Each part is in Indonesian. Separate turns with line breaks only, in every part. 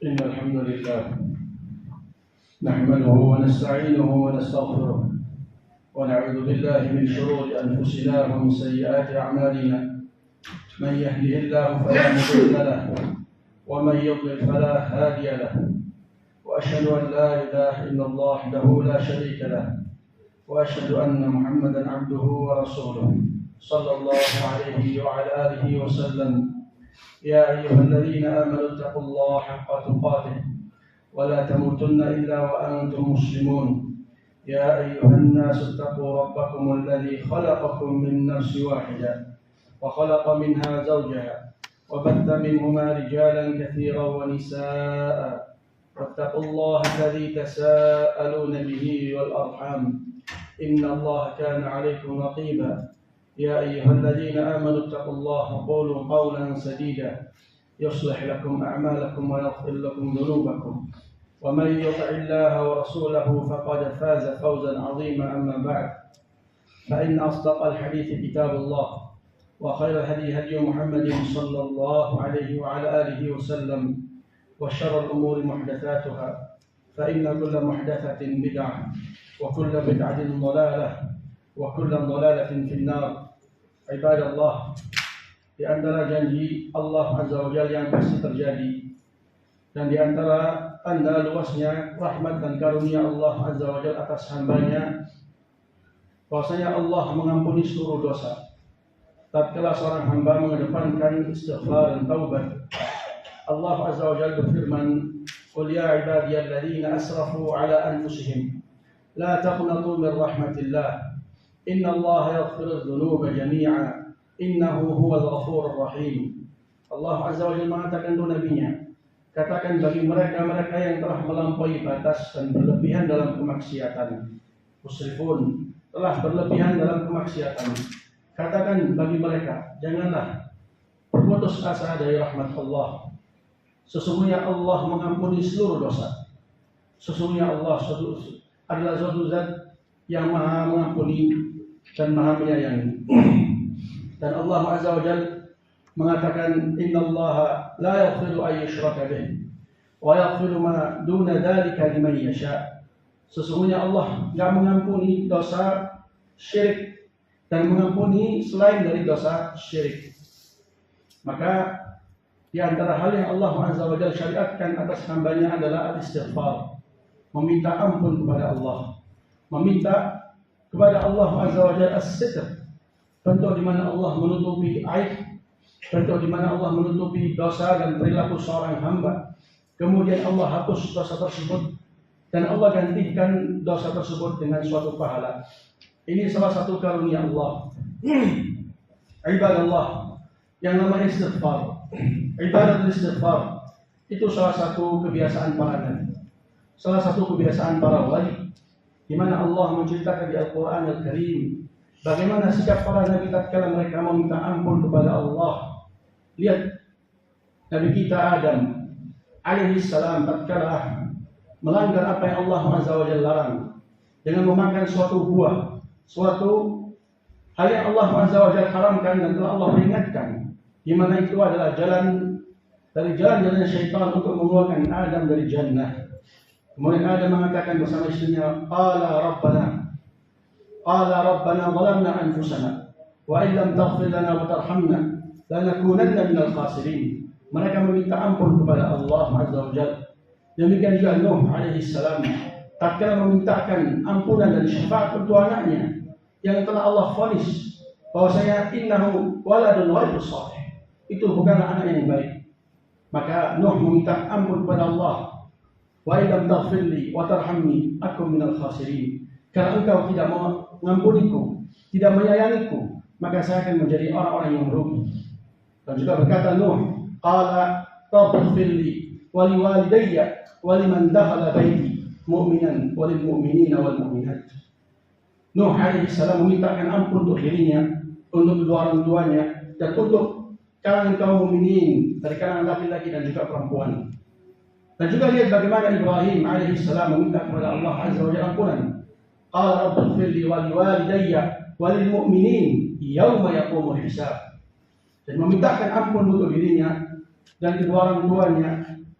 إن الحمد لله نحمده ونستعينه ونستغفره ونعوذ بالله من شرور أنفسنا ومن سيئات أعمالنا. من يهده الله فلا مضل له ومن يضلل فلا هادي له، وأشهد أن لا إله إلا الله وحده لا شريك له، وأشهد أن محمدا عبده ورسوله صلى الله عليه وعلى آله وسلم. يا أيها الذين آمنوا اتقوا الله حق تقاته ولا تموتن إلا وأنتم مسلمون. يا أيها الناس اتقوا ربكم الذي خلقكم من نفس واحدة وخلق منها زوجها وبث منهما رجالا كثيرا ونساء، واتقوا الله الذي تساءلون به والأرحام إن الله كان عليكم رقيبا. يا أيها الذين آمنوا اتقوا الله وقولوا قولا سديدا يصلح لكم أعمالكم ويغفر لكم ذنوبكم، ومن يطع الله ورسوله فقد فاز فوزا عظيما. أما بعد، فإن أصدق الحديث كتاب الله، وخير الهدي هدي محمد صلى الله عليه وعلى آله وسلم، وشر الأمور محدثاتها، فإن كل محدثة بدعة وكل بدعة ضلالة وكل ضلالة في النار. Ibadallah, di antara janji Allah Azza wa Jalla yang pasti terjadi, dan di antara tanda luasnya rahmat dan karunia Allah Azza wa Jalla atas hambanya, bahwasanya Allah mengampuni seluruh dosa tatkala seorang hamba mengedepankan istighfar dan taubat. Allah Azza wa Jalla berfirman, "Qul ya ibadiyalladzina asrafu ala anfusihim la taqnatu min rahmatillah Inna Allah yaghfiru dzunuba jami'a innahu huwal ghafurur rahim." Allah Azza wa Jalla mengatakan kepada nabinya, katakan bagi mereka yang telah melampaui batas dan berlebihan dalam kemaksiatan, musrifun, telah berlebihan dalam kemaksiatan, katakan bagi mereka, janganlah berputus asa dari rahmat Allah. Sesungguhnya Allah mengampuni seluruh dosa. Sesungguhnya Allah adalah suatu zat yang maha mengampuni dan maha menyayangi. Dan Allah Azza wa Jalla mengatakan, innallaha la yaghfiru an yushraka bih wa yaghfiru ma duna dzalika liman yasha. Sesungguhnya Allah enggak mengampuni dosa syirik dan mengampuni selain dari dosa syirik. Maka di antara hal yang Allah Azza wa Jalla syariatkan atas hambanya adalah al-istighfar, meminta ampun kepada Allah, meminta kepada Allah Azza wa Jalla as-sitr, bentuk di mana Allah menutupi aib, bentuk di mana Allah menutupi dosa dan perilaku seorang hamba. Kemudian Allah hapus dosa tersebut dan Allah gantikan dosa tersebut dengan suatu pahala. Ini salah satu karunia Allah. Ibadallah, yang namanya istighfar, ibadat istighfar, itu salah satu kebiasaan para nabi, salah satu kebiasaan para wali, di mana Allah menceritakan di Al-Quran Al-Karim bagaimana sikap para nabi tatkala mereka meminta ampun kepada Allah. Lihat Nabi kita Adam alaihi salam tatkala melanggar apa yang Allah Azza wa Jalla larang dengan memakan suatu buah, suatu hal yang Allah Azza wa Jalla haramkan dan telah Allah peringatkan, di mana itu adalah jalan dari jalan-jalan syaitan untuk mengeluarkan Adam dari jannah. Kemudian Adam mengatakan bersama istrinya, Qala Rabbana zalamna anfusana wa illam taghfir lana wa tarhamna lanakunanna minal khasirin. Mereka meminta ampun kepada Allah Azza wa Jalla. Demikian juga Nuh alaihi salam tatkala memintakan ampunan dan syafaat untuk anaknya yang telah Allah vonis bahwasanya innahu waladun ghairu shalih, itu bukanlah anak yang baik. Maka Nuh meminta ampun kepada Allah, wa illam taghfirli wa tarhamni akum minal khasirin. Kalau engkau tidak mengampuniku, tidak menyayangiku, maka saya akan menjadi orang-orang yang merugi. Dan juga berkata Nuh, qala taghfirli wa liwalidayya wa liman dakhala baiti mu'minan wa lil mu'minina wal mu'minat. Nuh alaihi salam memintakan ampun untuk dirinya, untuk kedua orang tuanya, dan untuk kalangan kaum mukminin dari kalangan laki-laki dan juga perempuan. Dan juga lihat bagaimana Ibrahim alaihi salam meminta kepada Allah Azza wa Jalla ampunan. Qala rabbighfirli wa liwalidayya wa lil mu'minin yauma yaqumul hisab. Dan memintakan ampun untuk dirinya dan kedua orang tuanya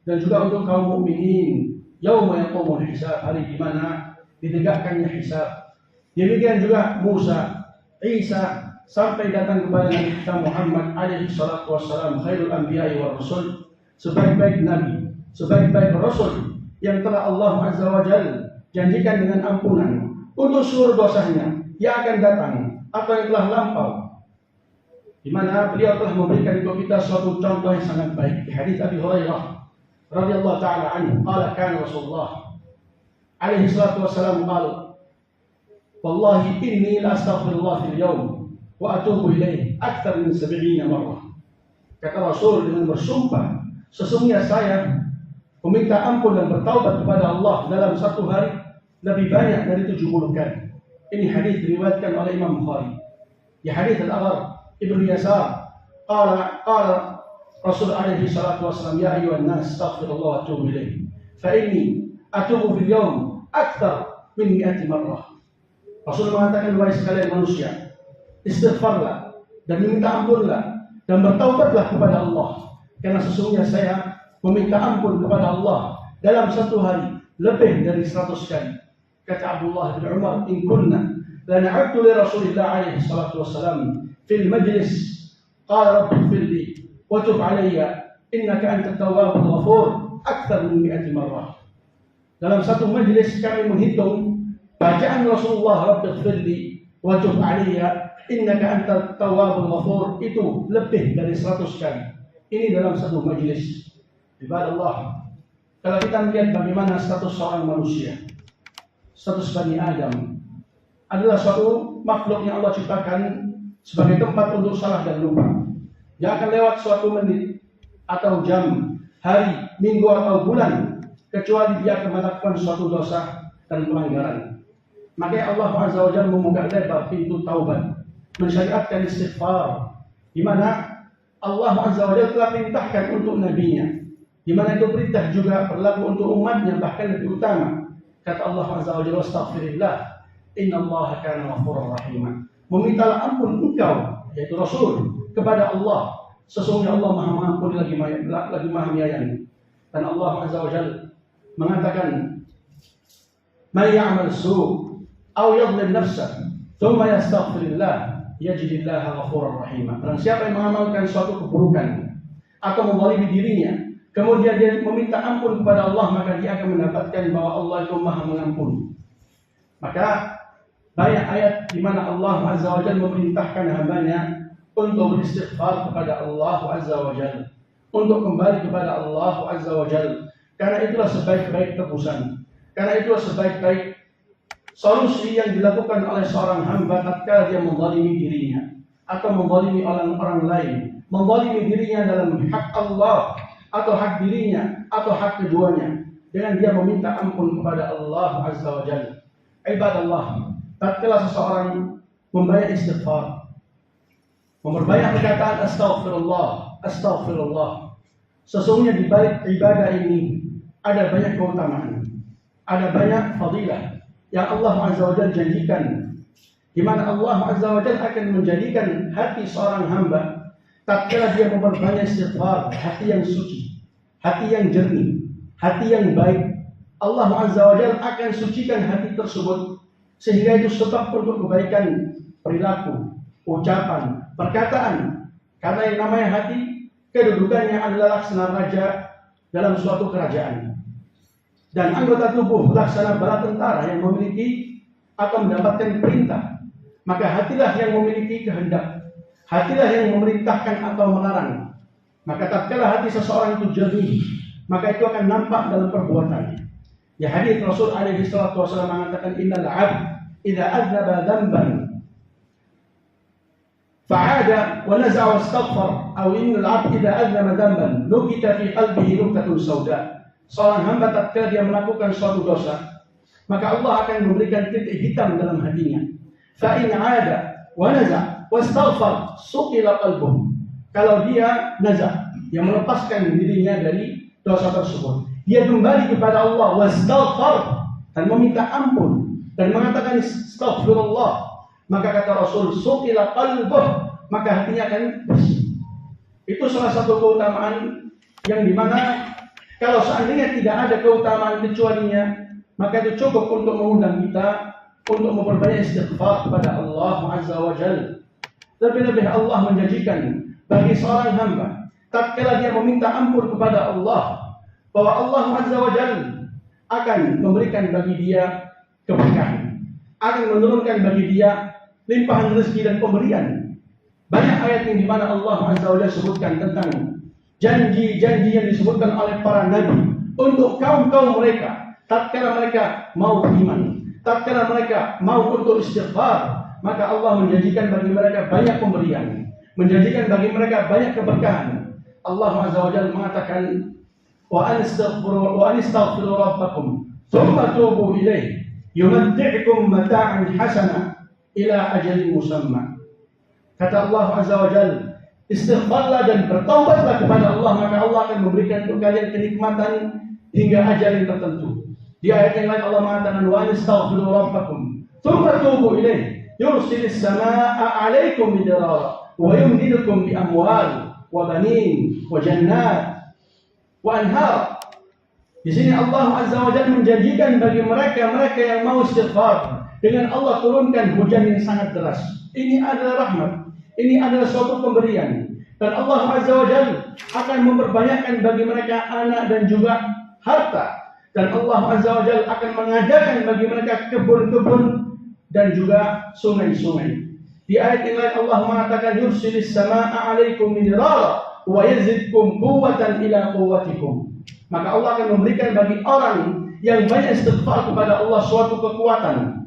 dan juga untuk kaum mukminin yauma yaqumul hisab, hari di mana ditegakkannya hisab. Demikian juga Musa, Isa, sampai datang kepada Nabi kita Muhammad alaihi salatu wassalam, khairul anbiya'i war rasul, sebaik-baik nabi, sebaik-baik rasul yang telah Allah azza wa jalla janjikan dengan ampunan untuk seluruh dosanya yang akan datang atau yang telah lampau, di mana beliau telah memberikan untuk kita suatu contoh yang sangat baik. Di hadis Abi Hurairah radhiyallahu taala anhu, qala kana Rasulullah alaihi salatu wassalam qala wallahi inni la astaghfirullah fil yawm wa atubu ilaih akthar min 70 marrah. Kata Rasul dengan bersumpah, sesungguhnya saya meminta ampun dan bertaubat kepada Allah dalam satu hari lebih banyak dari 70 kali. Ini hadis diriwayatkan oleh Imam Bukhari. Di hadis Al-Aghar Ibnu Yasar, qala Rasul alaihi salatu wasallam, ya ayyuhan nas astaghfirullah wa atubu ilaih fa inni atubu fil yawm akthar min 100 marrah. Rasul mengatakan, wahai sekalian manusia, istighfarlah dan minta ampunlah dan bertaubatlah kepada Allah, karena sesungguhnya saya meminta ampun kepada Allah dalam satu hari lebih dari 100 kali. Kata Abdullah bin Umar, in kunna la na'uddu li Rasulillah alaihi salatu wassalam fil majlis qala rabbi ighfir li wa tub alayya innaka antat tawwabur ghafur akthar min 100 marrah. Dalam satu majlis kami menghitung bacaan Rasulullah rabbi ighfir li wa tub alayya innaka antat tawwabur ghafur itu lebih dari 100 kali. Ini dalam satu majlis. Ibadah Allah, kalau kita melihat bagaimana status seorang manusia, status Bani Adam adalah suatu makhluk yang Allah ciptakan sebagai tempat untuk salah dan lupa. Dia akan lewat suatu menit atau jam, hari, minggu atau bulan, kecuali dia akan melakukan suatu dosa dan pelanggaran. Makanya Allah Azza wa Jalla membuka lebar pintu taubat, mensyariatkan istighfar, di mana Allah Azza wa Jalla telah perintahkan untuk nabinya, di mana itu perintah juga berlaku untuk umatnya, bahkan lebih utama. Kata Allah Azza wa Jalla, astaghfirillah innallaha kana ghafurur rahim. Memintalah ampun engkau, yaitu Rasul, kepada Allah, sesungguhnya Allah Maha Mengampuni lagi Maha Menyayang. Dan Allah Azza wa Jalla mengatakan, "Man ya'mal su' aw yadhlim nafsahu thumma yastaghfirillah yajidillaha ghafurur rahim." Barang siapa yang mengamalkan suatu keburukan atau menzalimi dirinya, kemudian dia meminta ampun kepada Allah, maka dia akan mendapatkan bahwa Allah itu Maha Mengampuni. Maka banyak ayat di mana Allah Azza wa Jalla memerintahkan hambanya untuk beristighfar kepada Allah Azza wa Jalla, untuk kembali kepada Allah Azza wa Jalla, karena itulah sebaik-baik tebusan, karena itulah sebaik-baik solusi yang dilakukan oleh seorang hamba tatkala dia menzalimi dirinya atau menzalimi orang lain, menzalimi dirinya dalam hak Allah atau hak dirinya atau hak keduanya, dengan dia meminta ampun kepada Allah Azza wa Jalla. Ibadallah, tatkala seseorang membanyak istighfar, memperbanyak perkataan astaghfirullah, astaghfirullah, sesungguhnya di balik ibadah ini ada banyak keutamaan, ada banyak fadilah yang Allah Azza wa Jalla janjikan, di mana Allah Azza wa Jalla akan menjadikan hati seorang hamba tatkala dia memperbanyak istighfar, hati yang suci, hati yang jernih, hati yang baik. Allah Azza wa Jalla akan sucikan hati tersebut, sehingga itu sebab untuk kebaikan perilaku, ucapan, perkataan. Karena yang namanya hati, kedudukannya adalah laksana raja dalam suatu kerajaan, dan anggota tubuh laksana bala tentara yang memiliki atau mendapatkan perintah. Maka hatilah yang memiliki kehendak, hatilah yang memerintahkan atau melarang. Maka tatkala hati seseorang itu jernih, maka itu akan nampak dalam perbuatannya. Ya, hadis Rasul alaihi salatu wasallam mengatakan, innal 'abd idza adnaba dhanban fa'ada wa naza'a wastaghfar, aw innal 'abd idza adnaba dhanban nukita fi qalbihi nuktatun sauda. Seorang hamba tatkala dia melakukan suatu dosa, maka Allah akan memberikan titik hitam dalam hatinya. Fa in 'ada wa naza'a wastaghfar suqila qalbuhu. Kalau dia naza', yang melepaskan dirinya dari dosa tersebut, dia kembali kepada Allah, wastaghfar, dan meminta ampun dan mengatakan astaghfirullah, maka kata Rasul, suqila qalbuh, maka hatinya akan bersih. Itu salah satu keutamaan yang dimana Kalau seandainya tidak ada keutamaan kecualinya, maka itu cukup untuk mengundang kita untuk memperbanyak istighfar kepada Allah Azza wa Jalla. Lebih-lebih Allah menjanjikan bagi seorang hamba tatkala dia meminta ampun kepada Allah, bahwa Allah Azza wa Jalla akan memberikan bagi dia keberkahan, akan menurunkan bagi dia limpahan rezeki dan pemberian. Banyak ayat yang di mana Allah Azza wa Jalla sebutkan tentang janji-janji yang disebutkan oleh para nabi untuk kaum-kaum mereka tatkala mereka mau beriman, tatkala mereka mau untuk istighfar, maka Allah menjanjikan bagi mereka banyak pemberian, menjanjikan bagi mereka banyak keberkahan. Allah Azza wa Jalla mengatakan, wa anistaghfiru rabbakum thumma tubu ilaih yumatti'ukum mata'an hasana ila ajalin musamma. Kata Allah Azza wa Jalla, istighfarlah dan bertaubatlah kepada Allah, maka Allah akan memberikan untuk kalian kenikmatan hingga ajal yang tertentu. Di ayat yang lain Allah mengatakan, wa anistaghfiru rabbakum thumma tubu ilaih yursilis samaa'a 'alaikum midrara wa yumdidukum bi amwal wa banin wa jannat wa anhar. Di sini Allah Azza wa Jalla menjanjikan bagi mereka yang mau istighfar dengan Allah turunkan hujan yang sangat deras. Ini adalah rahmat, ini adalah suatu pemberian, dan Allah Azza wa Jalla akan memperbanyakkan bagi mereka anak dan juga harta, dan Allah Azza wa Jalla akan mengadakan bagi mereka kebun-kebun dan juga sungai-sungai. Di ayat yang lain Allah mengatakan, yursilis samaa'a 'alaikum midrara wa yazidkum quwwatan ila quwwatikum. Maka Allah akan memberikan bagi orang yang banyak istighfar kepada Allah suatu kekuatan.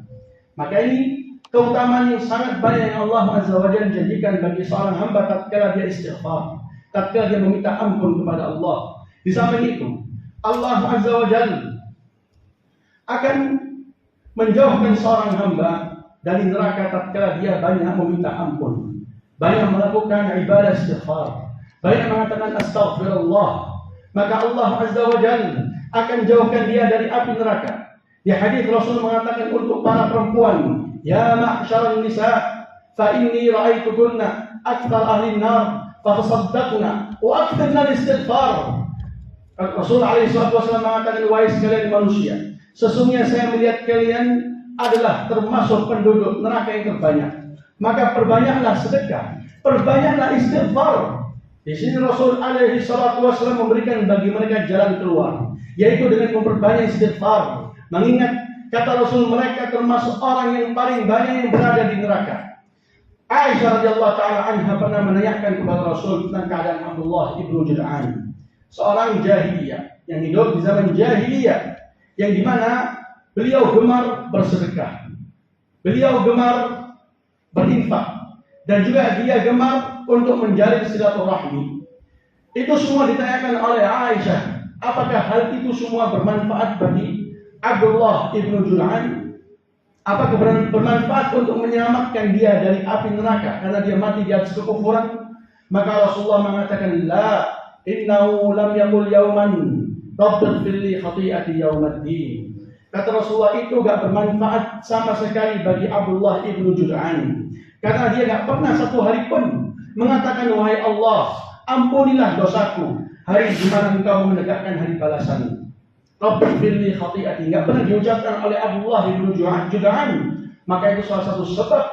Maka ini keutamaan yang sangat banyak yang Allah Azza wa Jalla janjikan bagi seorang hamba tatkala dia istighfar, tatkala dia meminta ampun kepada Allah. Di samping itu, Allah Azza wa Jalla akan menjauhkan seorang hamba dari neraka tatkala dia banyak meminta ampun, banyak melakukan ibadah istighfar, banyak mengatakan astaghfirullah. Maka Allah Azza wa Jalla akan jauhkan dia dari api neraka. Di hadis Rasul mengatakan untuk para perempuan, ya ma'syaral nisa fa inni ra'aitukunna akthar ahli an-nar fa tasaddaqna wa akthirna al-istighfar. Rasul alaihi wasallam mengatakan, wahai sekalian manusia, sesungguhnya saya melihat kalian adalah termasuk penduduk neraka yang terbanyak, maka perbanyaklah sedekah, perbanyaklah istighfar. Di sini Rasul alaihi wasallam memberikan bagi mereka jalan keluar, yaitu dengan memperbanyak istighfar. Mengingat kata Rasul, mereka termasuk orang yang paling banyak yang berada di neraka. Aisyah radhiyallahu taala anha pernah menanyakan kepada Rasul tentang keadaan Abdullah ibnu Jud'an, seorang jahiliyah yang hidup di zaman jahiliyah, yang dimana beliau gemar bersedekah, beliau gemar berinfak, dan juga dia gemar untuk menjalin silaturahmi. Itu semua ditanyakan oleh Aisyah, apakah hal itu semua bermanfaat bagi Abdullah ibnu Jud'an? Apakah bermanfaat untuk menyelamatkan dia dari api neraka karena dia mati di atas kekufuran? Maka Rasulullah mengatakan, la, innahu lam yaqul yauman rabbighfir li khati'ati yaumaddin. Kata Rasulullah, itu gak bermanfaat sama sekali bagi Abdullah ibnu Jud'an, karena dia gak pernah satu hari pun mengatakan, wahai Allah, ampunilah dosaku hari di mana engkau menegakkan hari balasan. Rabbighfir li khati'ati, gak pernah diucapkan oleh Abdullah ibnu Jud'an. Maka itu salah satu sebab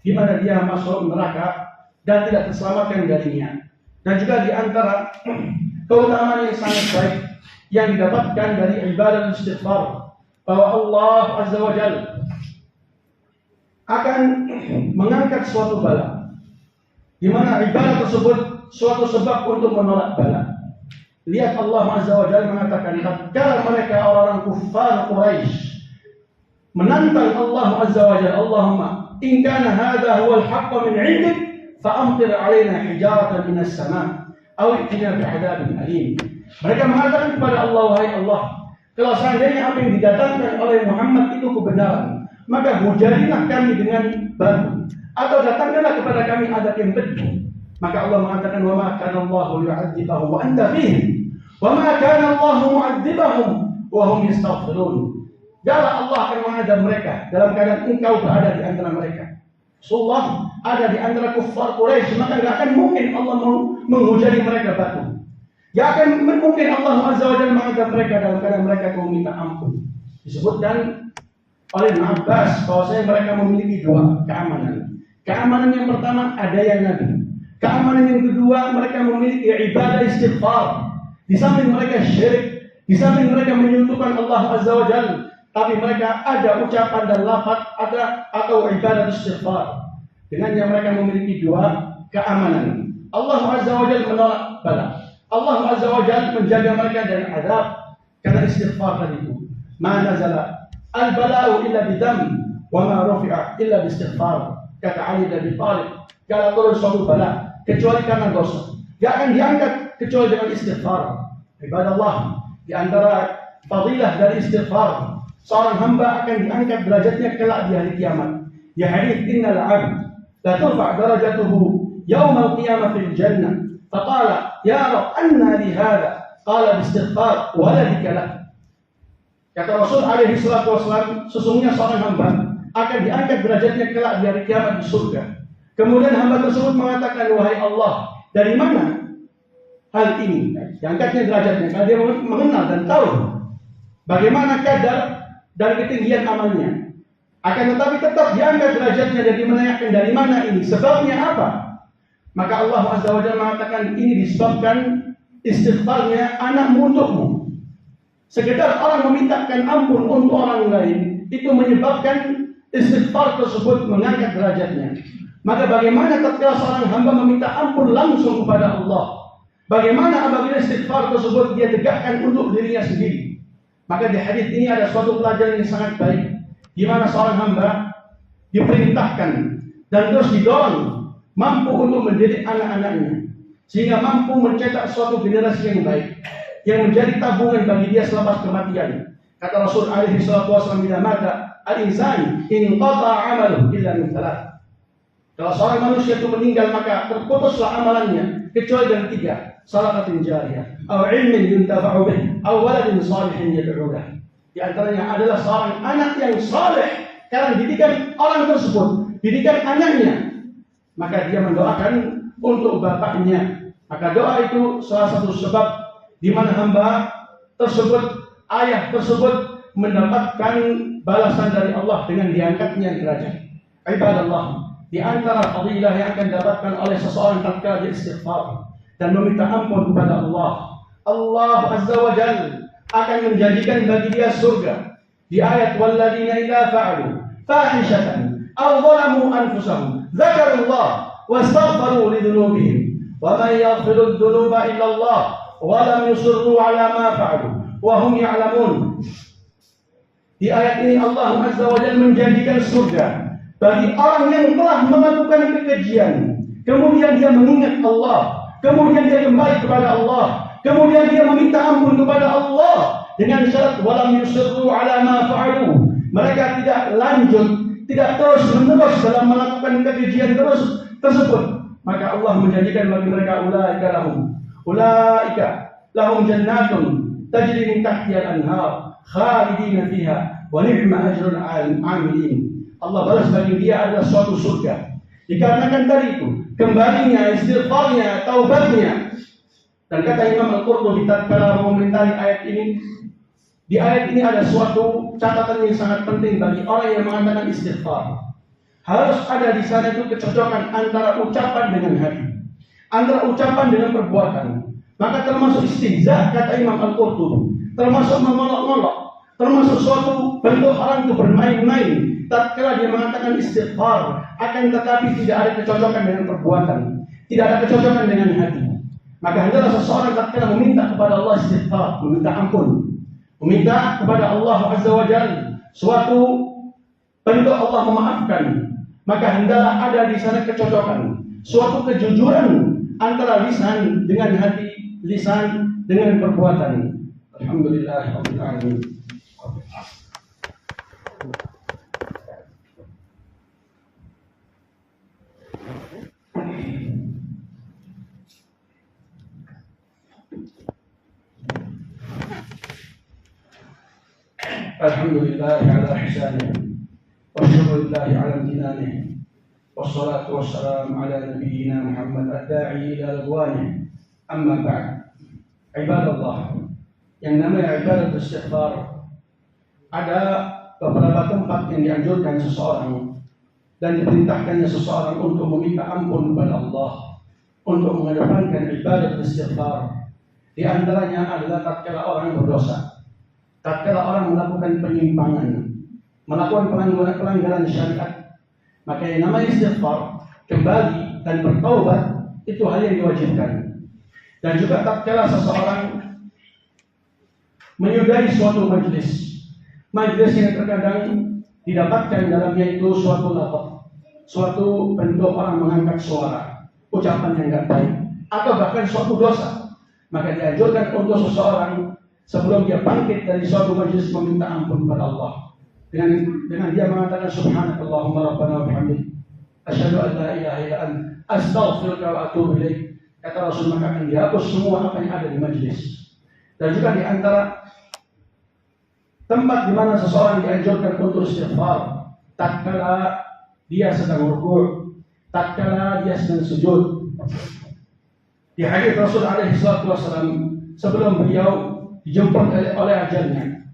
di mana dia masuk neraka dan tidak terselamatkan darinya. Dan juga di antara keutamaan yang sangat baik yang didapatkan dari ibadah istighfar, bahwa Allah Azza wa Jalla akan mengangkat suatu bala, di mana ibadah tersebut suatu sebab untuk menolak bala. Lihat Allah Azza wa Jalla mengatakan, tatkala mereka orang-orang kufar Quraisy menantang Allah Azza wa Jalla, Allahumma in kana hadha huwa al-haqq min 'indik fa'amtir 'alaina hijaratan minas sama' aw i'tina bi'adzabin alim. Mereka mengatakan kepada Allah, wahai Allah, kalau seandainya apa yang didatangkan oleh Muhammad itu kebenaran, maka hujanilah kami dengan batu, atau datangkanlah kepada kami adab yang pedih. Maka Allah mengatakan, wa ma kana Allahu yu'adzibahum wa anta fihim, wa ma kana Allahu mu'adzibahum wa hum yastaghfirun. Janganlah Allah akan mengadab mereka dalam keadaan engkau berada di antara mereka. Rasulullah ada di antara kuffar Quraisy, maka tidak akan mungkin Allah menghujani mereka batu. Tidak akan mungkin Allah Azza wa Jalla mengadab kepada mereka dalam keadaan mereka meminta ampun. Disebutkan oleh Ibn Abbas bahwasanya mereka memiliki dua keamanan. Keamanan yang pertama adanya Nabi. Keamanan yang kedua mereka memiliki ibadah istighfar. Di samping mereka syirik, di samping mereka menyekutukan Allah Azza wa Jalla, tapi mereka ada ucapan dan lafaz atau ibadah istighfar. Dengannya mereka memiliki dua keamanan. Allah Azza wa Jalla menolak bala. Allah Azza wa Jalla menjaga mereka dari azab karena istighfar tadi itu. Ma nazala al-bala'u illa bidam wa ma rufi'a illa bistighfar. Kata Ali bin Abi Thalib, kalau turun suatu bala kecuali karena dosa, tidak akan diangkat kecuali dengan istighfar. Ibadah Allah, di antara fadilah dari istighfar, seorang hamba akan diangkat derajatnya kelak di hari kiamat. Ya hadits innal 'abd la turfa' darajatuhu yawm al-qiyamah fil jannah. Faqala ya Rabb anna li hadha? Qala bistighfar waladika lak. Kata Rasul alaihi salatu wasallam, sesungguhnya seorang hamba akan diangkat derajatnya kelak di hari kiamat di surga. Kemudian hamba tersebut mengatakan, wahai Allah, dari mana hal ini? Diangkatnya derajatnya karena dia mengenal dan tahu bagaimana kadar dan ketinggian amalnya. Akan tetapi tetap diangkat derajatnya dan menanyakan dari mana ini? Sebabnya apa? Maka Allah Azza wa Jalla mengatakan ini disebabkan istighfarnya anakmu untukmu. Sekedar orang memintakan ampun untuk orang lain, itu menyebabkan istighfar tersebut mengangkat derajatnya. Maka bagaimana tatkala seorang hamba meminta ampun langsung kepada Allah? Bagaimana apabila istighfar tersebut dia tegakkan untuk dirinya sendiri? Maka di hadis ini ada suatu pelajaran yang sangat baik, di mana seorang hamba diperintahkan dan terus didorong mampu untuk mendidik anak-anaknya, sehingga mampu mencetak suatu generasi yang baik, yang menjadi tabungan bagi dia selepas kematian. Kata Rasul alaihi salatu wasallam, bila mata al-insan inqata 'amaluhu illa min thalath. Kalau seorang manusia itu meninggal maka terputuslah amalannya kecuali dari tiga: sadaqatin jariyah, aw ilmin yuntafa'u bih, aw waladin salihin yad'u lahu. Di antaranya adalah seorang anak yang saleh karena didikan orang tersebut, didikan anaknya, maka dia mendoakan untuk bapaknya. Maka doa itu salah satu sebab di mana hamba tersebut, ayah tersebut mendapatkan balasan dari Allah dengan diangkatnya derajat. Ibadallah, di antara fadilah yang akan didapatkan oleh seseorang tatkala dia istighfar dan meminta ampun kepada Allah, Allah Azza wa Jalla akan menjanjikan bagi dia surga. Di ayat walladzina idza fa'alu fahishatan aw zalamu anfusahum dzakarullah wastaghfaru lidzunubihim wa man yaghfiru dzunuba illa Allah wa lam yusirru ala ma fa'alu wa hum ya'lamun. Di ayat ini Allah Azza wa Jalla menjanjikan surga bagi orang yang telah melakukan kekejian, kemudian dia mengingat Allah, kemudian dia kembali kepada Allah, kemudian dia meminta ampun kepada Allah dengan syarat walam yusirru ala ma fa'alu. Mereka tidak lanjut, tidak terus menerus dalam melakukan kekejian tersebut. Maka Allah menjanjikan bagi mereka ulaika lahum jannatun tajri min tahtiha al-anhar khalidina fiha wa ni'ma ajrul 'amilin. Allah balas bagi dia adalah suatu surga. Dikarenakan tadi itu kembalinya, istighfarnya, taubatnya. Dan kata Imam Al-Qurtubi tatkala mengomentari ayat ini, di ayat ini ada suatu catatan yang sangat penting bagi orang yang mengatakan istighfar. Harus ada di sana itu kecocokan antara ucapan dengan hati, antara ucapan dengan perbuatan. Maka termasuk istihza, kata Imam Al-Qurtubi, termasuk mengolok-olok, termasuk suatu bentuk orang itu bermain-main tatkala dia mengatakan istighfar, akan tetapi tidak ada kecocokan dengan perbuatan, tidak ada kecocokan dengan hati. Maka hendaklah seseorang tatkala meminta kepada Allah istighfar, meminta ampun, meminta kepada Allah Azza wa Jalla suatu bentuk Allah memaafkan, maka hendaklah ada di sana kecocokan, suatu kejujuran antara lisan dengan hati, lisan dengan perbuatan. Alhamdulillahirabbil alamin. Alhamdulillah ala ihsanih wa syukurillah ala imtinanih wassalatu wassalamu ala nabiyyina Muhammad ad-da'i ila ridwanih. Amma ba'd. Ibadallah, yang namanya ibadah istighfar. Ada beberapa tempat yang dianjurkan seseorang dan diperintahkannya seseorang untuk meminta ampun kepada Allah, untuk mengedepankan ibadah istighfar. Di antaranya adalah tatkala orang berdosa, tatkala orang melakukan penyimpangan, melakukan pelanggaran syariat, maka yang namanya istighfar, kembali dan bertaubat, itu hal yang diwajibkan. Dan juga tatkala seseorang menyudahi suatu majlis yang terkadang didapatkan dalamnya itu suatu lafaz, suatu bentuk orang mengangkat suara, ucapan yang tidak baik, atau bahkan suatu dosa, maka dianjurkan untuk seseorang sebelum dia bangkit dari suatu majlis meminta ampun kepada Allah dengan dia mengatakan subhanakallahumma rabbana wa bihamdik asyhadu an la ilaha illa anta astaghfiruka wa atubu ilaik. Kata Rasul, maka akan dihapus semua apa yang ada di majlis. Dan juga di antara tempat di mana seseorang dianjurkan untuk istighfar, tatkala dia sedang rukuk, tatkala dia sedang sujud. Di hadis Rasul alaihi salatu wasallam, sebelum beliau dijemput oleh ajalnya,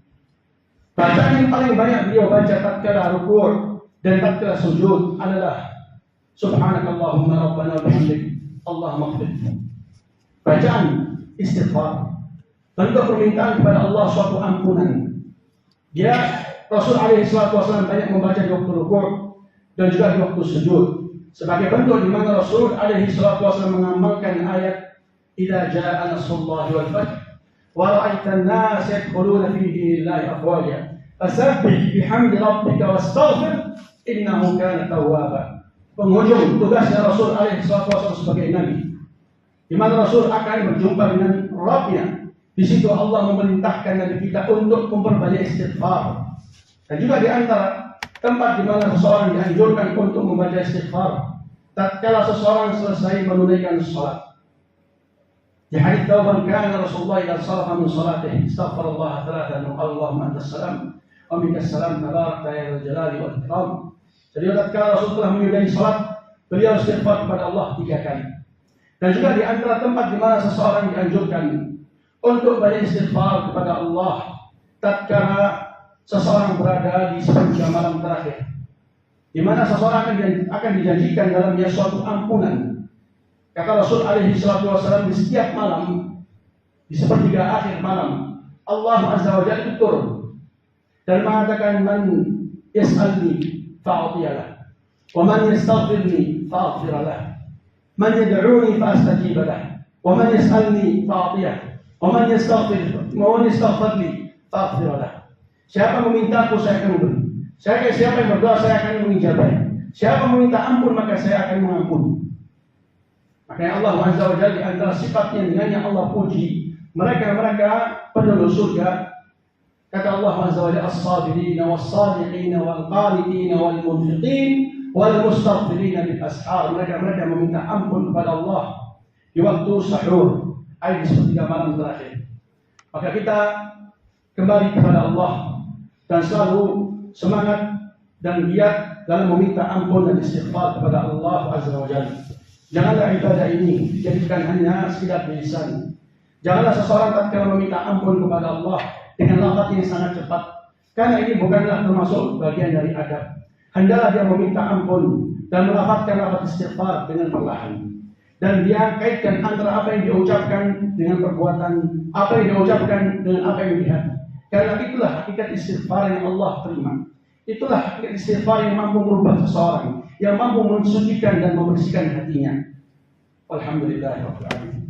bacaan yang paling banyak beliau baca tatkala rukuk dan tatkala sujud adalah subhanakallahumma rabbana wa bihamdik Allahumma ighfir. Bacaan istighfar, bentuk permintaan kepada Allah suatu ampunan. Dia Rasul alaihi salatu wasallam banyak membaca di waktu rukuk dan juga di waktu sujud sebagai bentuk di mana Rasul alaihi salatu wasallam mengamalkan ayat idza jaa nasrullahi wal fath wa ra'aitan nas yadkhuluna fi dinillahi afwaja fasabbih bihamdi rabbika wastaghfir innahu kana tawwaba. Penghujung tugasnya Rasul alaihi salatu wasallam sebagai nabi, di mana Rasul akan berjumpa dengan Rabbnya. Di situ Allah memerintahkan Nabi kita untuk memperbanyak istighfar. Dan juga di antara tempat di mana seseorang dianjurkan untuk membaca istighfar tatkala seseorang selesai menunaikan salat. Di hadits Tauban, kana Rasulullah idza sharafa min salatihi astaghfirullah thalathan wa Allahumma antas salam wa minkas salam tabarakta ya dzal jalali wal ikram. Jadi tatkala Rasul telah menyudahi salat, beliau istighfar kepada Allah 3 kali. Dan juga di antara tempat di mana seseorang dianjurkan untuk banyak istighfar kepada Allah tatkala seseorang berada di sepertiga malam terakhir, di mana seseorang akan dijanjikan dalamnya suatu ampunan. Kata Rasul alaihi salatu wasallam, di setiap malam, di sepertiga akhir malam, Allah azza wa jalla turun dan mengatakan, man yas'alni fa'atiyalah wa man yastaghfirni fa'aghfiralah, man yad'uni fa'astajib lah, wa man yas'alni fa'atiyah, wa man yastaghfir li fa'aghfiralah. Siapa memintaku, saya akan memberi. Siapa yang berdoa, saya akan mengijabah. Siapa meminta ampun, maka saya akan mengampuni. Makanya Allah azza wa jalla di antara sifatnya dengannya Allah puji mereka penduduk surga. Kata Allah azza wa jalla, as-sabirin was-sadiqin wal-qanitin wal-munfiqin wal-mustaghfirin bil ashar. Mereka meminta ampun kepada Allah di waktu sahur, di sepertiga malam terakhir. Maka kita kembali kepada Allah dan selalu semangat dan giat dalam meminta ampun dan istighfar kepada Allah azza wa jalla. Janganlah ibadah ini dijadikan hanya sekedar lisan. Janganlah seseorang tatkala meminta ampun kepada Allah dengan lafaz yang sangat cepat, karena ini bukanlah termasuk bagian dari adab. Hendaklah dia meminta ampun dan melafazkan lafaz istighfar dengan perlahan. Dan dia kaitkan antara apa yang diucapkan dengan perbuatan, apa yang diucapkan dengan apa yang dilihat. Karena itulah hakikat istighfar yang Allah terima. Itulah hakikat istighfar yang mampu merubah seseorang, yang mampu mensucikan dan membersihkan hatinya. Alhamdulillahirabbil alamin.